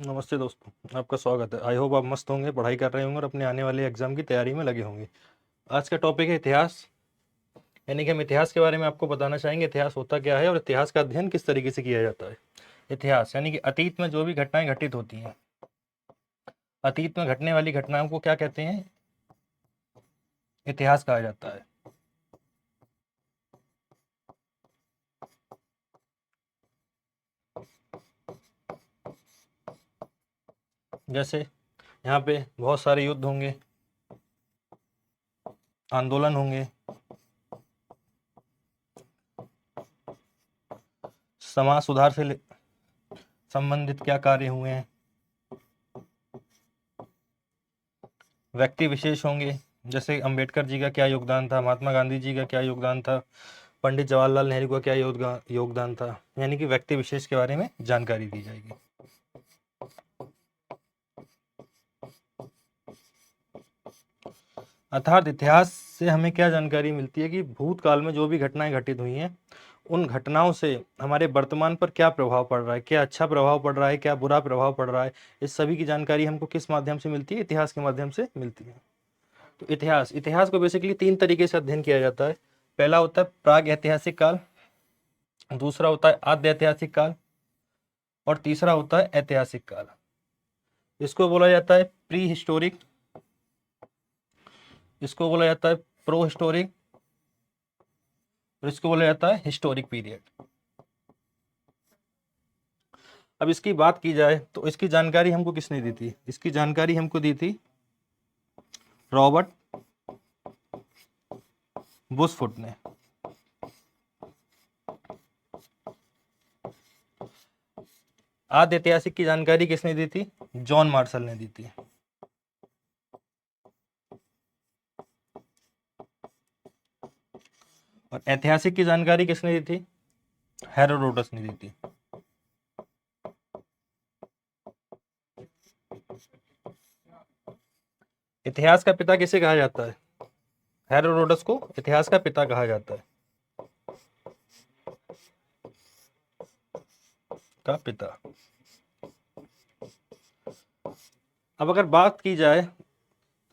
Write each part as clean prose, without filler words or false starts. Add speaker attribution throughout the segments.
Speaker 1: नमस्ते दोस्तों, आपका स्वागत है। आई होप आप मस्त होंगे, पढ़ाई कर रहे होंगे और अपने आने वाले एग्जाम की तैयारी में लगे होंगे। आज का टॉपिक है इतिहास। यानी कि हम इतिहास के बारे में आपको बताना चाहेंगे, इतिहास होता क्या है और इतिहास का अध्ययन किस तरीके से किया जाता है। इतिहास यानी कि अतीत में जो भी घटनाएं घटित होती हैं, अतीत में घटने वाली घटनाओं को क्या कहते हैं? इतिहास कहा जाता है। जैसे यहाँ पे बहुत सारे युद्ध होंगे, आंदोलन होंगे, समाज सुधार से संबंधित क्या कार्य हुए हैं, व्यक्ति विशेष होंगे, जैसे अंबेडकर जी का क्या योगदान था, महात्मा गांधी जी का क्या योगदान था, पंडित जवाहरलाल नेहरू का क्या योगदान था। यानी कि व्यक्ति विशेष के बारे में जानकारी दी जाएगी। अर्थात इतिहास से हमें क्या जानकारी मिलती है कि भूतकाल में जो भी घटनाएं घटित हुई हैं, उन घटनाओं से हमारे वर्तमान पर क्या प्रभाव पड़ रहा है, क्या अच्छा प्रभाव पड़ रहा है, क्या बुरा प्रभाव पड़ रहा है। इस सभी की जानकारी हमको किस माध्यम से मिलती है? इतिहास के माध्यम से मिलती है। तो इतिहास इतिहास को बेसिकली 3 तरीके से अध्ययन किया जाता है। पहला होता है प्राग ऐतिहासिक काल, दूसरा होता है आद्य ऐतिहासिक काल और तीसरा होता है ऐतिहासिक काल। इसको बोला जाता है प्री हिस्टोरिक, इसको बोला जाता है प्रो हिस्टोरिक और इसको बोला जाता है हिस्टोरिक पीरियड। अब इसकी बात की जाए तो इसकी जानकारी हमको किसने दी थी? इसकी जानकारी हमको दी थी रॉबर्ट बुशफुट ने। आद्य ऐतिहासिक की जानकारी किसने दी थी? जॉन मार्शल ने दी थी। और ऐतिहासिक की जानकारी किसने दी थी? हेरोडोटस ने दी थी। इतिहास का पिता किसे कहा जाता है? हेरोडोटस को इतिहास का पिता कहा जाता है, का पिता। अब अगर बात की जाए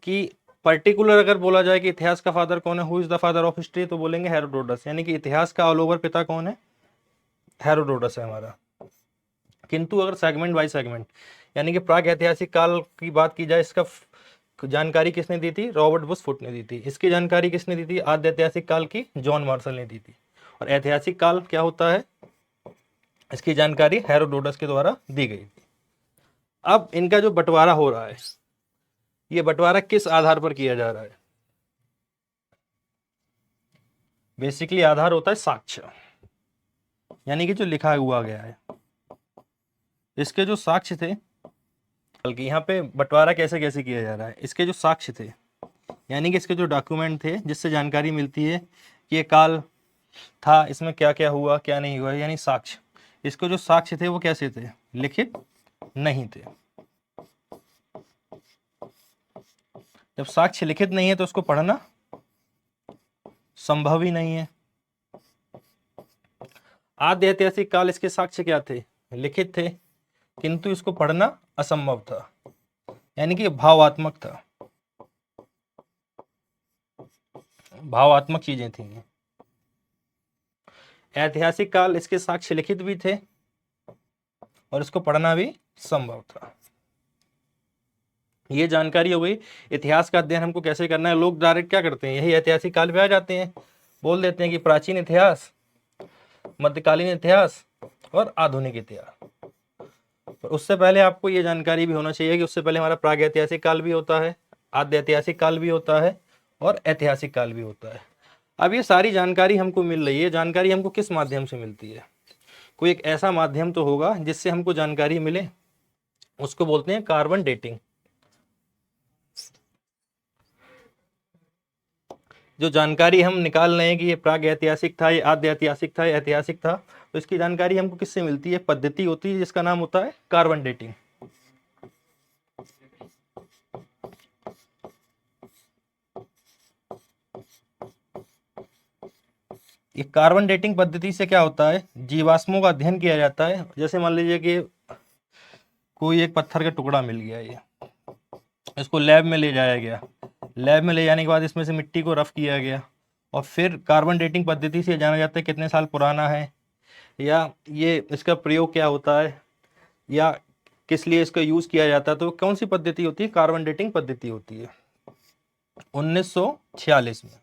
Speaker 1: कि पर्टिकुलर अगर बोला जाए कि इतिहास का फादर कौन है, who is the father of history, तो बोलेंगे हेरोडोटस। यानी कि इतिहास का ऑल ओवर पिता कौन है? हेरोडोटस है हमारा। किंतु अगर सेगमेंट बाय सेगमेंट यानी कि प्राग ऐतिहासिक काल की बात की जाए, इसका जानकारी किसने दी थी? रॉबर्ट बुशफुट ने दी थी। इसकी जानकारी किसने दी थी? आद्य ऐतिहासिक काल की जॉन मार्शल ने दी थी। और ऐतिहासिक काल क्या होता है, इसकी जानकारी हेरोडोटस के द्वारा दी गई थी। अब इनका जो बंटवारा हो रहा है, ये बंटवारा किस आधार पर किया जा रहा है? बेसिकली आधार होता है साक्ष्य, यानी कि जो लिखा हुआ गया है। इसके जो साक्ष्य थे, बल्कि यहाँ पे बंटवारा कैसे कैसे किया जा रहा है, इसके जो साक्ष्य थे यानी कि इसके जो डॉक्यूमेंट थे जिससे जानकारी मिलती है कि ये काल था, इसमें क्या क्या हुआ क्या नहीं हुआ, यानी साक्ष्य। इसको जो साक्ष्य थे वो कैसे थे? लिखित नहीं थे। जब साक्ष्य लिखित नहीं है तो उसको पढ़ना संभव ही नहीं है। आद्य ऐतिहासिक काल, इसके साक्ष्य क्या थे? लिखित थे, किंतु इसको पढ़ना असंभव था, यानी कि भावात्मक था, भावात्मक चीजें थी। ऐतिहासिक काल, इसके साक्ष्य लिखित भी थे और इसको पढ़ना भी संभव था। ये जानकारी हो गई। इतिहास का अध्ययन हमको कैसे करना है? लोग डायरेक्ट क्या करते हैं, यही ऐतिहासिक काल पे आ जाते हैं, बोल देते हैं कि प्राचीन इतिहास, मध्यकालीन इतिहास और आधुनिक इतिहास। पर उससे पहले आपको ये जानकारी भी होना चाहिए कि उससे पहले हमारा प्राग ऐतिहासिक काल भी होता है, आद्य ऐतिहासिक काल भी होता है और ऐतिहासिक काल भी होता है। अब ये सारी जानकारी हमको मिल रही है, जानकारी हमको किस माध्यम से मिलती है? कोई एक ऐसा माध्यम तो होगा जिससे हमको जानकारी मिले, उसको बोलते हैं कार्बन डेटिंग। जो जानकारी हम निकाल रहे हैं कि ये प्राग ऐतिहासिक था, ये आद्य ऐतिहासिक था, ये ऐतिहासिक था, तो इसकी जानकारी हमको किससे मिलती है? पद्धति होती है जिसका नाम होता है कार्बन डेटिंग। ये कार्बन डेटिंग पद्धति से क्या होता है? जीवाश्मों का अध्ययन किया जाता है। जैसे मान लीजिए कि कोई एक पत्थर का टुकड़ा मिल गया, ये इसको लैब में ले जाया गया। लैब में ले जाने के बाद इसमें से मिट्टी को रफ किया गया और फिर कार्बन डेटिंग पद्धति से जाना जाता है कितने साल पुराना है, या ये इसका प्रयोग क्या होता है, या किस लिए इसका यूज किया जाता है। तो कौन सी पद्धति होती है? कार्बन डेटिंग पद्धति होती है। 1946 में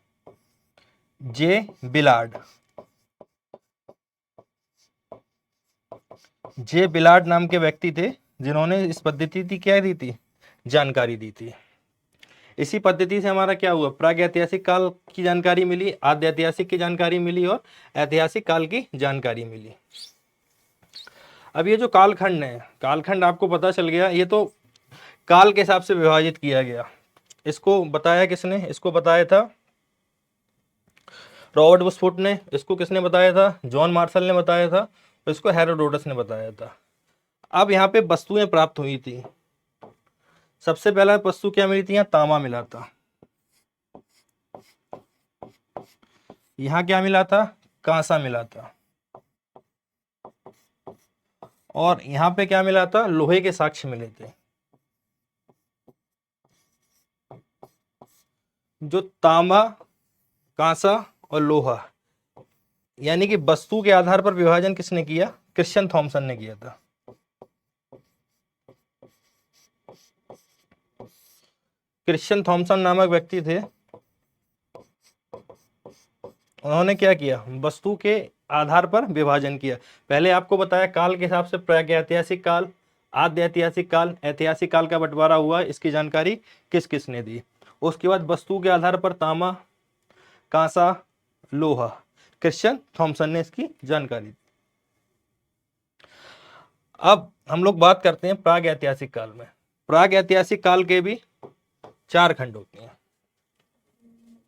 Speaker 1: जे बिलार्ड, जे बिलार्ड नाम के व्यक्ति थे जिन्होंने इस पद्धति की क्या दी थी? जानकारी दी थी। इसी पद्धति से हमारा क्या हुआ? प्रागैतिहासिक काल की जानकारी मिली, आद्य ऐतिहासिक की जानकारी मिली और ऐतिहासिक काल की जानकारी मिली। अब ये जो कालखंड है, कालखंड आपको पता चल गया, ये तो काल के हिसाब से विभाजित किया गया। इसको बताया किसने? इसको बताया था रॉबर्ट बुशफुट ने। इसको किसने बताया था? जॉन मार्शल ने बताया था। और इसको हेरोडोटस ने बताया था। अब यहाँ पे वस्तुएं प्राप्त हुई थी। सबसे पहला वस्तु क्या मिली थी? यहाँ तांबा मिला था। यहाँ क्या मिला था? कांसा मिला था। और यहाँ पे क्या मिला था? लोहे के साक्ष्य मिले थे। जो तांबा, कांसा और लोहा, यानी कि वस्तु के आधार पर विभाजन किसने किया? क्रिश्चियन थॉमसन ने किया था। क्रिश्चियन थॉमसन नामक व्यक्ति थे। उन्होंने क्या किया? वस्तु के आधार पर विभाजन किया। पहले आपको बताया काल के हिसाब से प्रागैतिहासिक काल, आद्य ऐतिहासिक काल, ऐतिहासिक काल का बंटवारा हुआ, इसकी जानकारी किस किस ने दी। उसके बाद वस्तु के आधार पर तांबा, कांसा, लोहा, क्रिश्चियन थॉमसन ने इसकी जानकारी दी। अब हम लोग बात करते हैं प्रागैतिहासिक काल में। प्रागैतिहासिक काल के भी 4 खंड होते हैं।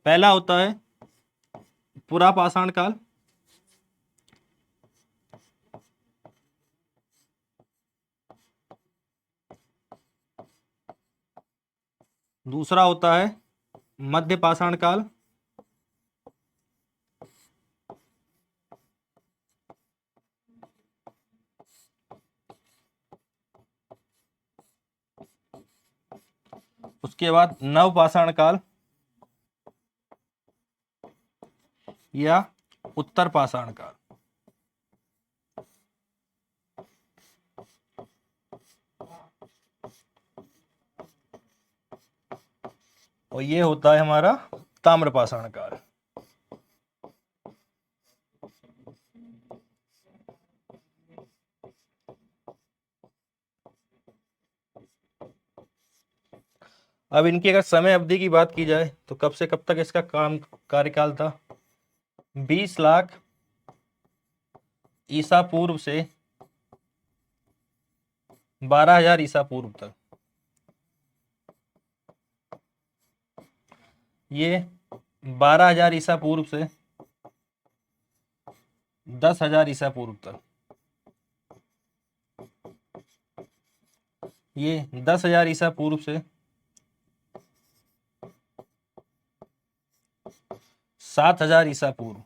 Speaker 1: पहला होता है पुरापाषाण काल, दूसरा होता है मध्यपाषाण काल, उसके बाद नवपाषाण काल या उत्तर पाषाण काल। और ये होता है हमारा ताम्रपाषाण काल। अब इनकी अगर समय अवधि की बात की जाए तो कब से कब तक इसका कार्यकाल था? 20 लाख ईसा पूर्व से 12,000 ईसा पूर्व तक। ये 12,000 ईसा पूर्व से 10,000 ईसा पूर्व तक। ये 10,000 ईसा पूर्व से 7,000 ईसा पूर्व,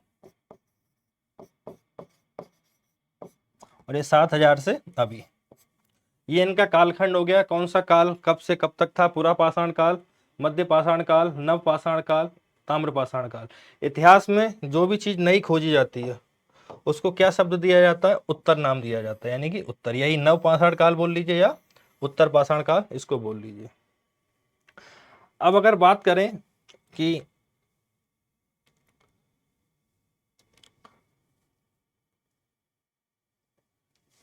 Speaker 1: और ये 7,000 से अभी। ये इनका कालखंड हो गया। कौन सा काल कब से कब तक था? पुरापाषाण काल, मध्यपाषाण काल, नवपाषाण काल, ताम्रपाषाण काल। इतिहास में जो भी चीज नई खोजी जाती है उसको क्या शब्द दिया जाता है? उत्तर नाम दिया जाता है, यानी कि उत्तर। यही नवपाषाण काल बोल लीजिए या उत्तर पाषाण काल, इसको बोल लीजिए। अब अगर बात करें कि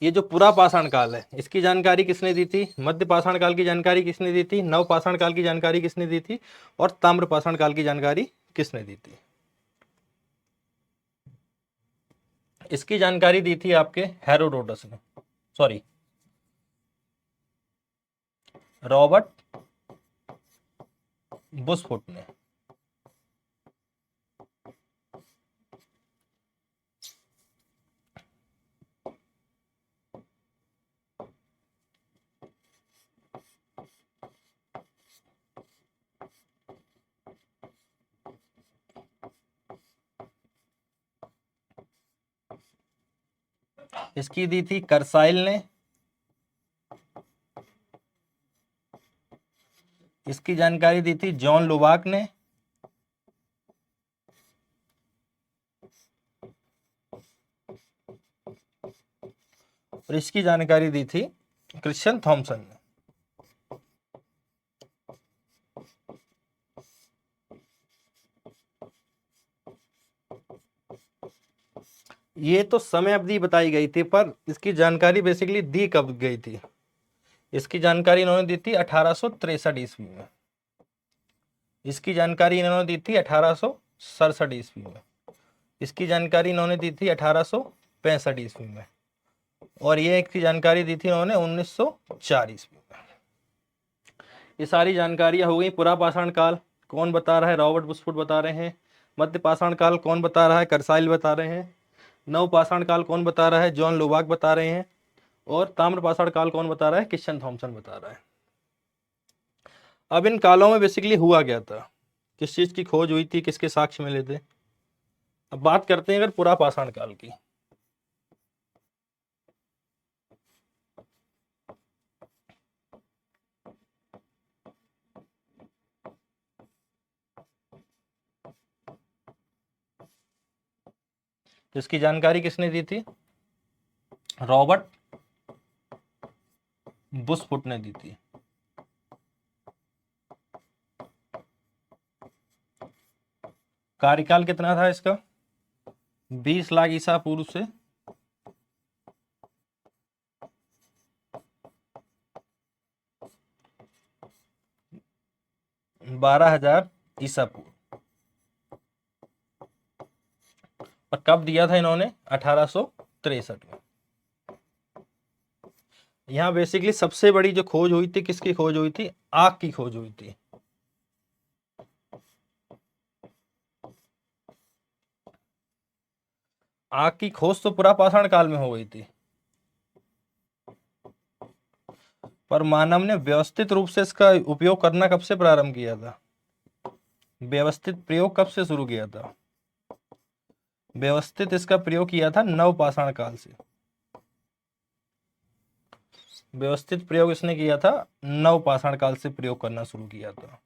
Speaker 1: ये जो पुरापाषाण काल है इसकी जानकारी किसने दी थी? मध्यपाषाण काल की जानकारी किसने दी थी? नवपाषाण काल की जानकारी किसने दी थी? और ताम्रपाषाण काल की जानकारी किसने दी थी? इसकी जानकारी दी थी आपके हेरोडोटस ने, सॉरी रॉबर्ट बुशफुट ने। इसकी दी थी करसाइल ने, इसकी जानकारी दी थी जॉन लुबाक ने, और इसकी जानकारी दी थी क्रिश्चियन थॉमसन ने। ये तो समय अवधि बताई गई थी, पर इसकी जानकारी बेसिकली दी कब गई थी? इसकी जानकारी इन्होंने दी थी 1863 ईस्वी में। इसकी जानकारी इन्होंने दी थी 1867 ईस्वी में। इसकी जानकारी इन्होंने दी थी 1865 ईस्वी में, और ये एक की जानकारी दी थी इन्होंने 1904 ईस्वी में। ये सारी जानकारियां हो गई। पुरा पाषाण काल कौन बता रहा है? रॉबर्ट बुशफुट बता रहे हैं। मध्य पाषाण काल कौन बता रहा है? कर्साइल बता रहे हैं। नव पाषाण काल कौन बता रहा है? जॉन लुबाक बता रहे हैं। और ताम्र पाषाण काल कौन बता रहा है? क्रिश्चियन थॉमसन बता रहा है। अब इन कालों में बेसिकली हुआ क्या था, किस चीज की खोज हुई थी, किसके साक्ष्य मिले थे? अब बात करते हैं अगर पुरा पाषाण काल की। इसकी जानकारी किसने दी थी? रॉबर्ट बुशफुट ने दी थी। कार्यकाल कितना था इसका? 20 लाख ईसा पूर्व से 12,000 ईसा पूर्व। और कब दिया था इन्होंने? 1863 में। यहाँ बेसिकली सबसे बड़ी जो खोज हुई थी, किसकी खोज हुई थी? आग की खोज हुई थी। आग की खोज तो पुरा पाषाण काल में हो गई थी, पर मानव ने व्यवस्थित रूप से इसका उपयोग करना कब से प्रारंभ किया था? व्यवस्थित प्रयोग कब से शुरू किया था? व्यवस्थित इसका प्रयोग किया था नव पाषाण काल से। व्यवस्थित प्रयोग इसने किया था नव पाषाण काल से प्रयोग करना शुरू किया था।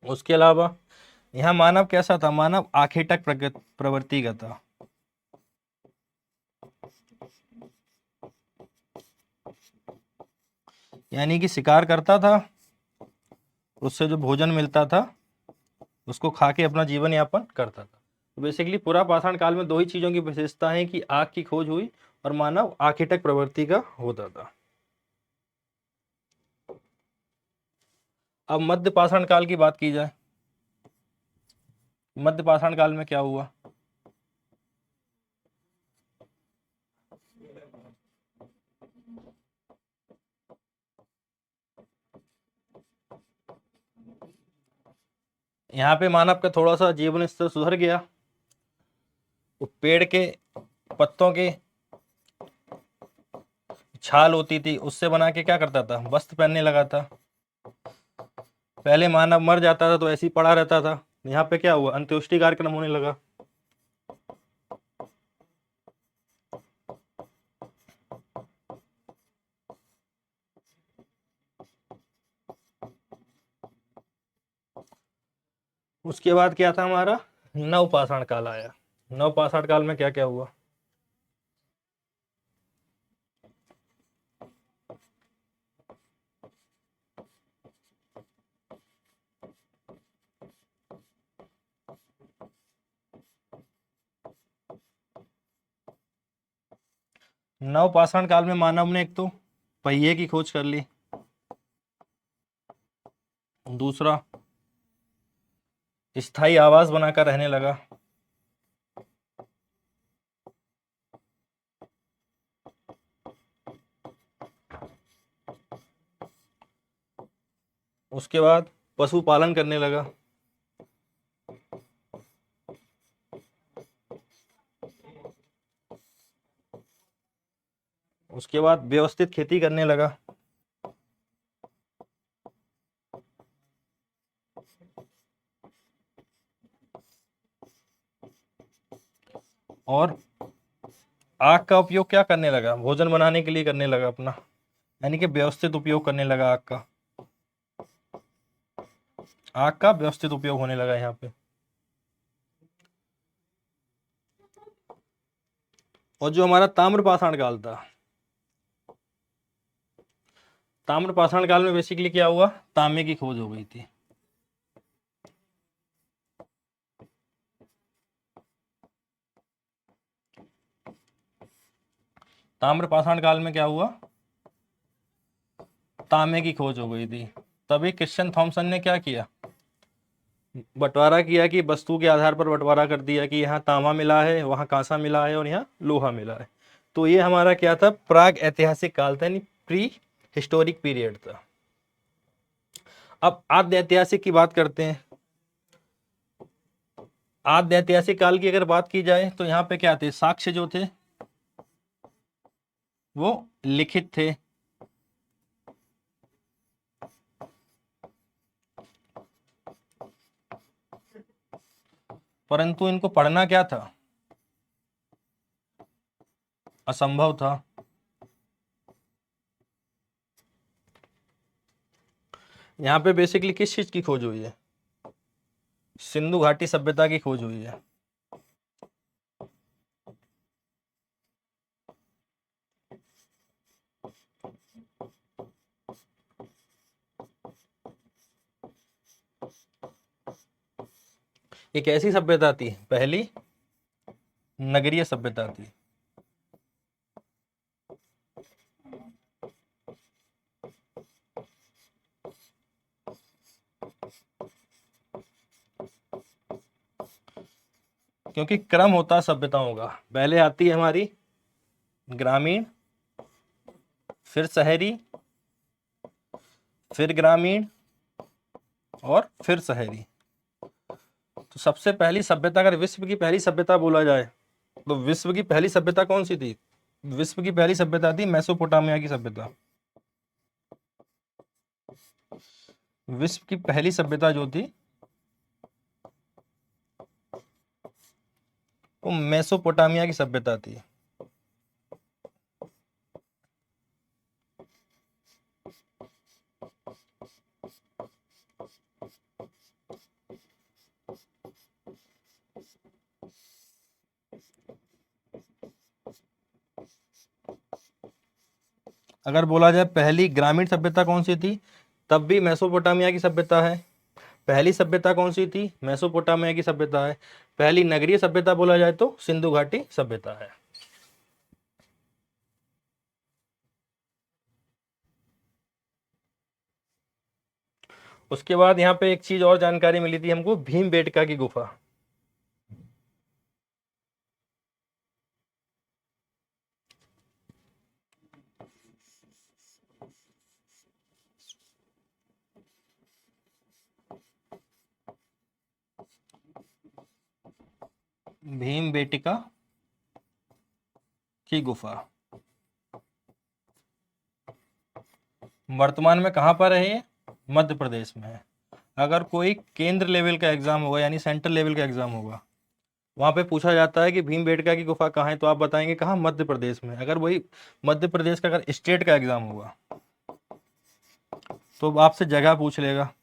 Speaker 1: उसके अलावा यहाँ मानव कैसा था? मानव आखेटक प्रवृत्ति का था। यानी कि शिकार करता था, उससे जो भोजन मिलता था उसको खा के अपना जीवन यापन करता था। तो बेसिकली पूरा पाषाण काल में दो ही चीजों की विशेषता है कि आग की खोज हुई और मानव आखेटक प्रवृत्ति का होता था। अब मध्य पाषाण काल की बात की जाए। मध्य पाषाण काल में क्या हुआ? यहाँ पे मानव का थोड़ा सा जीवन स्तर सुधर गया। वो पेड़ के पत्तों के छाल होती थी, उससे बना के क्या करता था? वस्त्र पहनने लगा था। पहले मानव मर जाता था तो ऐसे ही पड़ा रहता था। यहाँ पे क्या हुआ? अंत्येष्टि कार्यक्रम होने लगा। उसके बाद क्या था? हमारा नव पाषाण काल आया। नव पाषाण काल में क्या क्या हुआ? नव पाषाण काल में मानव ने एक तो पहिए की खोज कर ली, दूसरा स्थायी आवास बनाकर रहने लगा, उसके बाद पशुपालन करने लगा, उसके बाद व्यवस्थित खेती करने लगा, और आग का उपयोग क्या करने लगा? भोजन बनाने के लिए करने लगा अपना, यानी कि व्यवस्थित उपयोग करने लगा आग का। आग का व्यवस्थित उपयोग होने लगा यहाँ पे। और जो हमारा ताम्रपाषाण काल था, ताम्रपाषाण काल में बेसिकली क्या हुआ? तांबे की खोज हो गई थी। ताम्रपाषाण काल में क्या हुआ? तांबे की खोज हो गई थी। तभी क्रिश्चियन थॉमसन ने क्या किया? बंटवारा किया, कि वस्तु के आधार पर बंटवारा कर दिया कि यहाँ तांबा मिला है, वहाँ कांसा मिला है और यहाँ लोहा मिला है। तो ये हमारा क्या था? प्राग ऐतिहासिक काल था, यानी प्री हिस्टोरिक पीरियड था। अब आद्य ऐतिहासिक की बात करते हैं। आद्य ऐतिहासिक काल की अगर बात की जाए तो यहाँ पे क्या थे? साक्ष्य जो थे वो लिखित थे। परंतु इनको पढ़ना क्या था? असंभव था। यहाँ पे बेसिकली किस चीज की खोज हुई है? सिंधु घाटी सभ्यता की खोज हुई है। एक ऐसी सभ्यता थी, पहली नगरीय सभ्यता थी। क्योंकि क्रम होता है सभ्यताओं का, पहले आती है हमारी ग्रामीण, फिर शहरी, फिर ग्रामीण और फिर शहरी। तो सबसे पहली सभ्यता, अगर विश्व की पहली सभ्यता बोला जाए तो विश्व की पहली सभ्यता कौन सी थी? विश्व की पहली सभ्यता थी मेसोपोटामिया की सभ्यता। विश्व की पहली सभ्यता जो थी वो मेसोपोटामिया की सभ्यता थी। अगर बोला जाए पहली ग्रामीण सभ्यता कौन सी थी, तब भी मेसोपोटामिया की सभ्यता है। पहली सभ्यता कौन सी थी? मेसोपोटामिया की सभ्यता है। पहली नगरीय सभ्यता बोला जाए तो सिंधु घाटी सभ्यता है। उसके बाद यहाँ पे एक चीज और जानकारी मिली थी हमको, भीमबेटका की गुफा। भीमबेटका की गुफा वर्तमान में कहाँ पर है? ये मध्य प्रदेश में है। अगर कोई केंद्र लेवल का एग्जाम होगा, यानी सेंट्रल लेवल का एग्जाम होगा, वहां पे पूछा जाता है कि भीमबेटका की गुफा कहाँ है, तो आप बताएंगे कहाँ? मध्य प्रदेश में। अगर वही मध्य प्रदेश का अगर स्टेट का एग्जाम होगा तो आपसे जगह पूछ लेगा।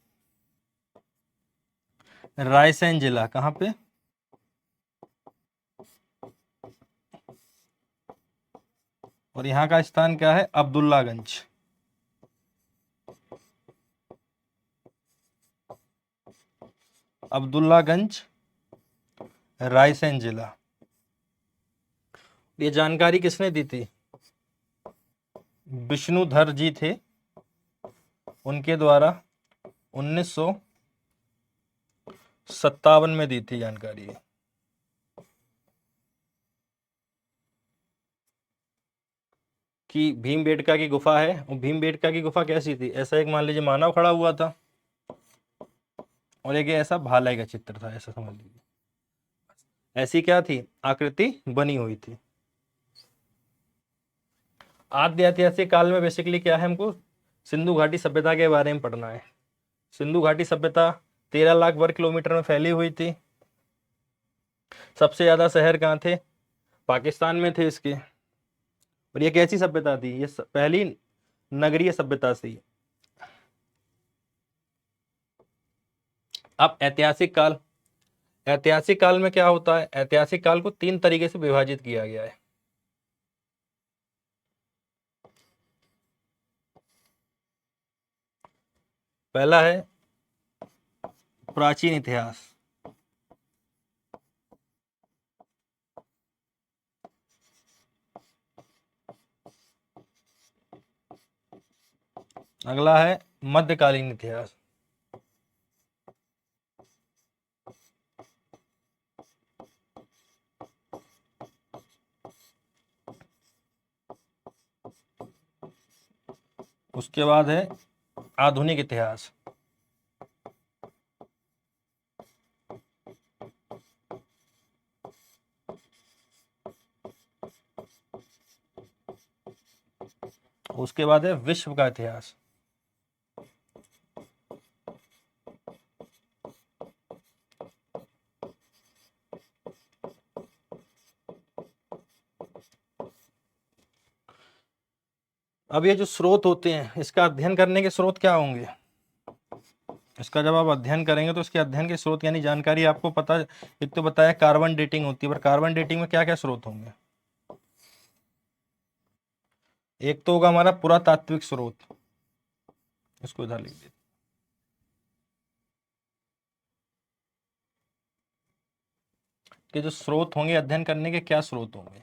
Speaker 1: रायसेन जिला कहाँ पे? और यहाँ का स्थान क्या है? अब्दुल्लागंज। अब्दुल्लागंज, रायसेन जिला। ये जानकारी किसने दी थी? विष्णुधर जी थे, उनके द्वारा 1957 में दी थी जानकारी। कि भीमबेटका की गुफा है। और भीमबेटका की गुफा कैसी थी? ऐसा एक मान लीजिए मानव खड़ा हुआ था और एक ऐसा भाले का चित्र था, ऐसा समझ लीजिए। ऐसी क्या थी? आकृति बनी हुई थी। आद्य ऐतिहासिक काल में बेसिकली क्या है? हमको सिंधु घाटी सभ्यता के बारे में पढ़ना है। सिंधु घाटी सभ्यता 13 लाख वर्ग किलोमीटर में फैली हुई थी। सबसे ज्यादा शहर कहाँ थे? पाकिस्तान में थे इसके। और ये कैसी सभ्यता थी? ये पहली नगरीय सभ्यता थी। अब ऐतिहासिक काल, ऐतिहासिक काल में क्या होता है? ऐतिहासिक काल को 3 तरीके से विभाजित किया गया है। पहला है प्राचीन इतिहास, अगला है मध्यकालीन इतिहास, उसके बाद है आधुनिक इतिहास, उसके बाद है विश्व का इतिहास, अब ये जो स्रोत होते हैं, इसका अध्ययन करने के स्रोत क्या होंगे? इसका जब आप अध्ययन करेंगे तो इसके अध्ययन के स्रोत यानी जानकारी आपको पता, एक तो बताया कार्बन डेटिंग होती है, पर कार्बन डेटिंग में क्या क्या स्रोत होंगे? एक तो होगा हमारा पुरातात्विक स्रोत, इसको इधर लिख दीजिए। कि जो स्रोत होंगे अध्ययन करने के, क्या स्रोत होंगे?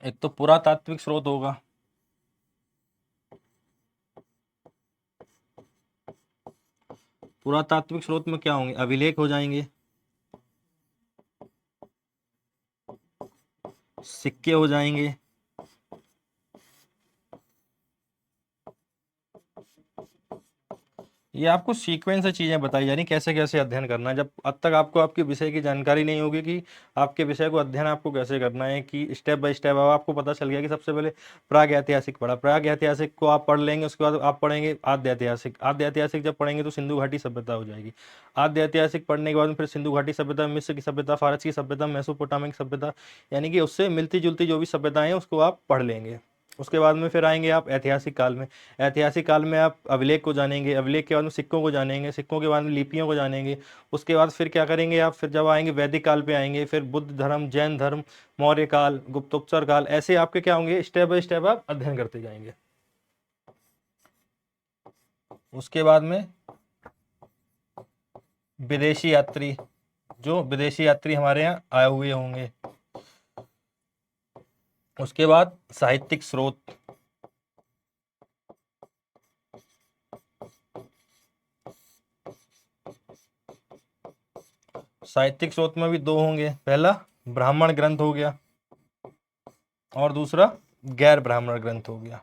Speaker 1: एक तो पुरातात्विक स्रोत होगा, पुरातात्विक स्रोत में क्या होंगे? अभिलेख हो जाएंगे, सिक्के हो जाएंगे, ये आपको सीक्वेंस से चीजें बताई जा रही कैसे कैसे अध्ययन करना है। जब अब तक आपको आपके विषय की जानकारी नहीं होगी कि आपके विषय को अध्ययन आपको कैसे करना है, कि स्टेप बाय स्टेप अब आपको पता चल गया कि सबसे पहले प्राग ऐतिहासिक पढ़ा, प्राग ऐतिहासिक को आप पढ़ लेंगे, उसके बाद आप पढ़ेंगे आद्य ऐतिहासिक, आद्य ऐतिहासिक जब पढ़ेंगे तो सिंधु घाटी सभ्यता हो जाएगी, आद्य ऐतिहासिक पढ़ने के बाद में फिर सिंधु घाटी सभ्यता, मिस्र की सभ्यता, फारस की सभ्यता, मेसोपोटामिक सभ्यता, यानी कि उससे मिलती जुलती जो भी सभ्यताएं हैं उसको आप पढ़ लेंगे। उसके बाद में फिर आएंगे आप ऐतिहासिक काल में, ऐतिहासिक काल में आप अभिलेख को जानेंगे, अभिलेख के बाद में सिक्कों को जानेंगे, सिक्कों के बाद में लिपियों को जानेंगे। उसके बाद फिर क्या करेंगे आप? फिर जब आएंगे वैदिक काल पे आएंगे, फिर बुद्ध धर्म, जैन धर्म, मौर्य काल, गुप्तोत्तर काल, ऐसे आपके क्या होंगे? स्टेप बाय स्टेप आप अध्ययन करते जाएंगे। उसके बाद में विदेशी यात्री, जो विदेशी यात्री हमारे यहाँ आए हुए होंगे। उसके बाद साहित्यिक स्रोत, साहित्यिक स्रोत में भी 2 होंगे, पहला ब्राह्मण ग्रंथ हो गया और दूसरा गैर ब्राह्मण ग्रंथ हो गया।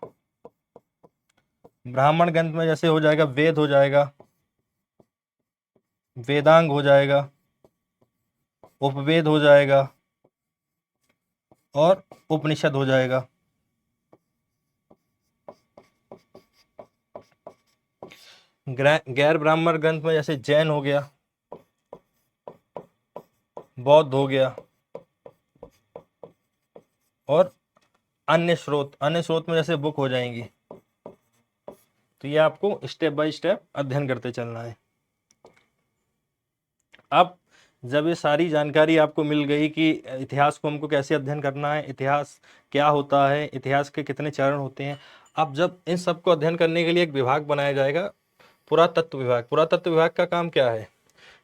Speaker 1: ब्राह्मण ग्रंथ में जैसे हो जाएगा वेद हो जाएगा, वेदांग हो जाएगा, उपवेद हो जाएगा और उपनिषद हो जाएगा। गैर ब्राह्मण ग्रंथ में जैसे जैन हो गया, बौद्ध हो गया और अन्य स्रोत, अन्य स्रोत में जैसे बुक हो जाएंगी। तो ये आपको स्टेप बाय स्टेप अध्ययन करते चलना है। अब जब ये सारी जानकारी आपको मिल गई कि इतिहास को हमको कैसे अध्ययन करना है, इतिहास क्या होता है, इतिहास के कितने चरण होते हैं, अब जब इन सबको अध्ययन करने के लिए एक विभाग बनाया जाएगा, पुरातत्व विभाग। पुरातत्व विभाग का काम क्या है?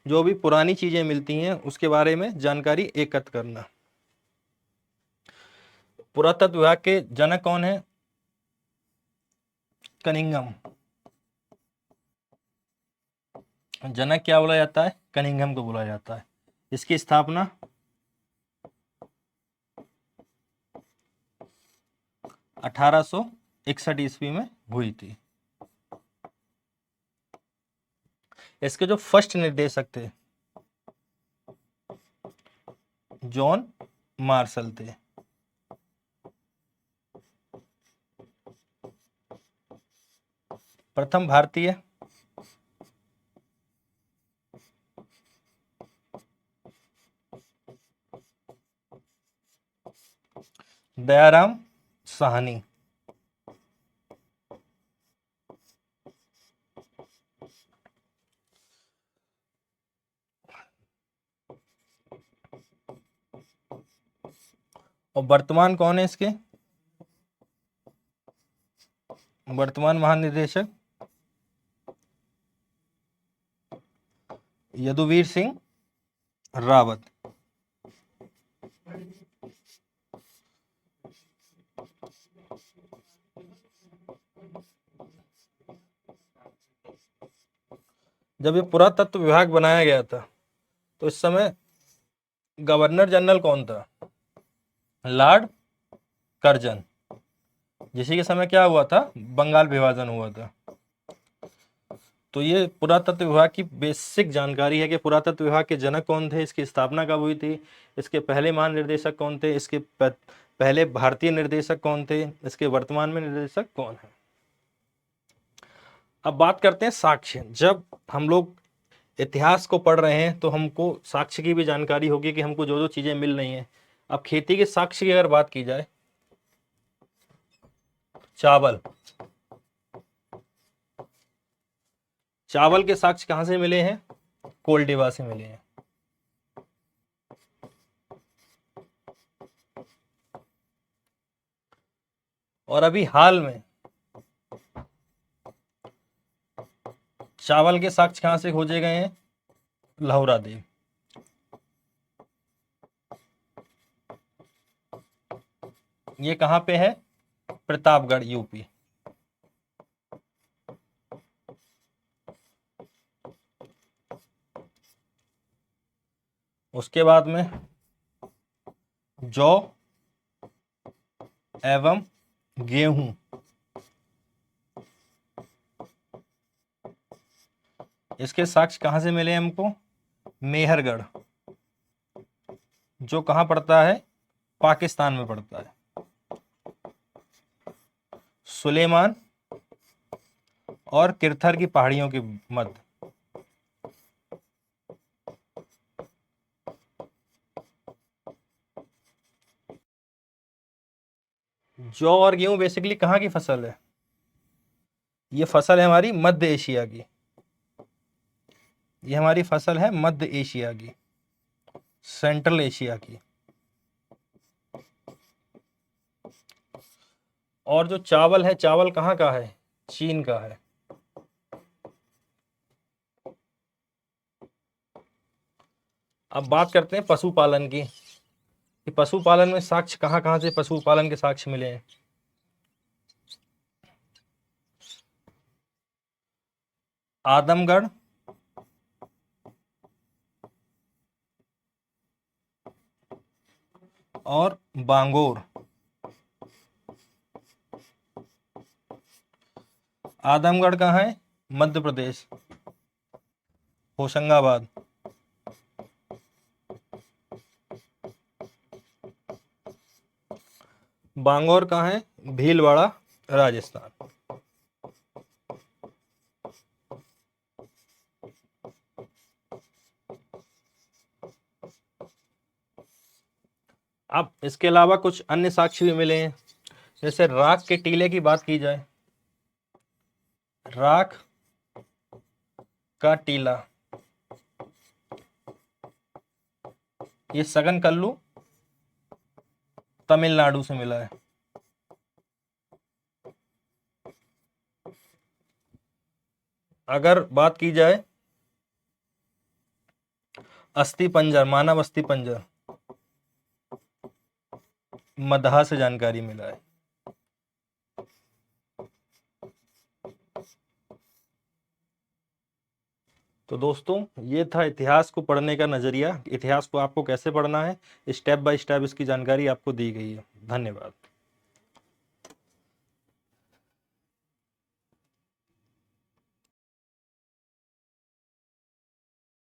Speaker 1: जो भी पुरानी चीजें मिलती हैं उसके बारे में जानकारी एकत्र करना। पुरातत्व विभाग के जनक कौन है? कनिंघम। जनक क्या बोला जाता है? कनिंघम को बोला जाता है। इसकी स्थापना 1861 ईस्वी में हुई थी। इसके जो फर्स्ट निर्देशक थे जॉन मार्शल थे। प्रथम भारतीय दयाराम साहनी। और वर्तमान कौन है इसके? वर्तमान महानिदेशक यदुवीर सिंह रावत। जब ये पुरातत्व विभाग बनाया गया था तो इस समय गवर्नर जनरल कौन था? Lord Curzon. जिसी के समय क्या हुआ था? बंगाल विभाजन हुआ था। तो ये पुरातत्व विभाग की बेसिक जानकारी है कि पुरातत्व विभाग के जनक कौन थे, इसकी स्थापना कब हुई थी, इसके पहले महानिर्देशक कौन थे, इसके पहले भारतीय निर्देशक कौन थे, इसके वर्तमान में निर्देशक कौन है। अब बात करते हैं साक्ष्य। जब हम लोग इतिहास को पढ़ रहे हैं तो हमको साक्ष्य की भी जानकारी होगी कि हमको जो जो चीजें मिल रही हैं। अब खेती के साक्ष्य की अगर बात की जाए, चावल के साक्ष्य कहां से मिले हैं? कोल्डिवा से मिले हैं। और अभी हाल में चावल के साक्ष्य कहां से खोजे गए हैं? लाहौरा देव। ये कहां पे है? प्रतापगढ़, यूपी। उसके बाद में जौ एवं गेहूं, इसके साक्ष्य कहां से मिले हमको? मेहरगढ़, जो कहां पड़ता है? पाकिस्तान में पड़ता है। सुलेमान और किरथर की पहाड़ियों के मध्य। जौ और गेहूं बेसिकली कहाँ की फसल है? ये फसल है हमारी मध्य एशिया की। ये हमारी फसल है मध्य एशिया की, सेंट्रल एशिया की। और जो चावल है, चावल कहाँ का है? चीन का है। अब बात करते हैं पशुपालन की, कि पशुपालन में साक्ष्य कहाँ कहाँ से पशुपालन के साक्ष्य मिले हैं। आदमगढ़, और बांगोर। आदमगढ़ कहाँ है? मध्य प्रदेश, होशंगाबाद। बांगोर कहाँ है? भीलवाड़ा, राजस्थान। अब इसके अलावा कुछ अन्य साक्ष्य भी मिले हैं। जैसे राख के टीले की बात की जाए, राख का टीला, ये सगन कल्लू, तमिलनाडु से मिला है। अगर बात की जाए अस्थि पंजर, मानव अस्थि पंजर, मदहा से जानकारी मिला है। तो दोस्तों, ये था इतिहास को पढ़ने का नजरिया। इतिहास को आपको कैसे पढ़ना है, स्टेप बाय स्टेप इसकी जानकारी आपको दी गई है। धन्यवाद।